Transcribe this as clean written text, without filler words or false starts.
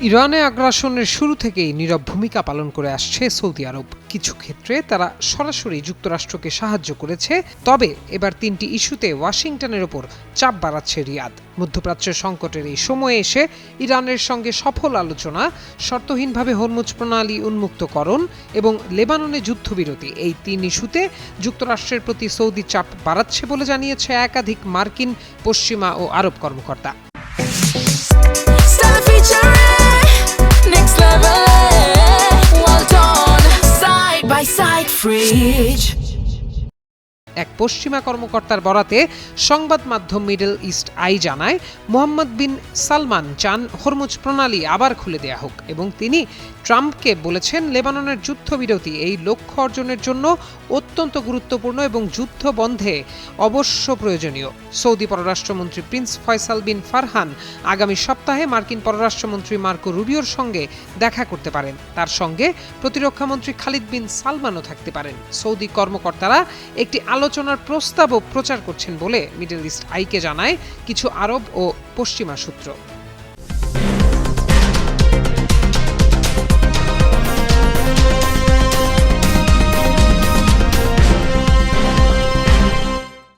ইরানে আগ্রাসনের শুরু থেকেই নীরব ভূমিকা পালন করে আসছে সৌদি আরব। কিছু ক্ষেত্রে তারা সরাসরি যুক্তরাষ্ট্রকে সাহায্য করেছে, তবে এবার ৩টি ইস্যুতে ওয়াশিংটনের ওপর চাপ বাড়াচ্ছে রিয়াদ। মধ্যপ্রাচ্যের সংকটের এই সময়ে এসে ইরানের সঙ্গে সফল আলোচনা, শর্তহীনভাবে হরমুজ প্রণালী উন্মুক্তকরণ এবং লেবাননে যুদ্ধবিরতি, এই ৩ ইস্যুতে যুক্তরাষ্ট্রের প্রতি সৌদি চাপ বাড়াচ্ছে বলে জানিয়েছে একাধিক মার্কিন, পশ্চিমা ও আরব কর্মকর্তা। এক পশ্চিমা কর্মকর্তার বরাতে সংবাদ মাধ্যম মিডল ইস্ট আই জানায়, মোহাম্মদ বিন সালমান চান হরমুজ প্রণালী আবার খুলে দেয়া হোক এবং তিনি ট্রাম্পকে বলেছেন লেবাননের যুদ্ধবিরতি এই লক্ষ্য অর্জনের জন্য অত্যন্ত গুরুত্বপূর্ণ এবং যুদ্ধ বন্ধে অবশ্য প্রয়োজনীয়। সৌদি পররাষ্ট্রমন্ত্রী প্রিন্স ফয়সাল বিন ফারহান আগামী সপ্তাহে মার্কিন পররাষ্ট্রমন্ত্রী মার্কো রুবিওর সঙ্গে দেখা করতে পারেন। তার সঙ্গে প্রতিরক্ষামন্ত্রী খালিদ বিন সালমানও থাকতে পারেন। সৌদি কর্মকর্তারা একটি আলোচনার প্রস্তাবও প্রচার করছেন বলে মিডল ইস্ট আইকে জানায় কিছু আরব ও পশ্চিমা সূত্র।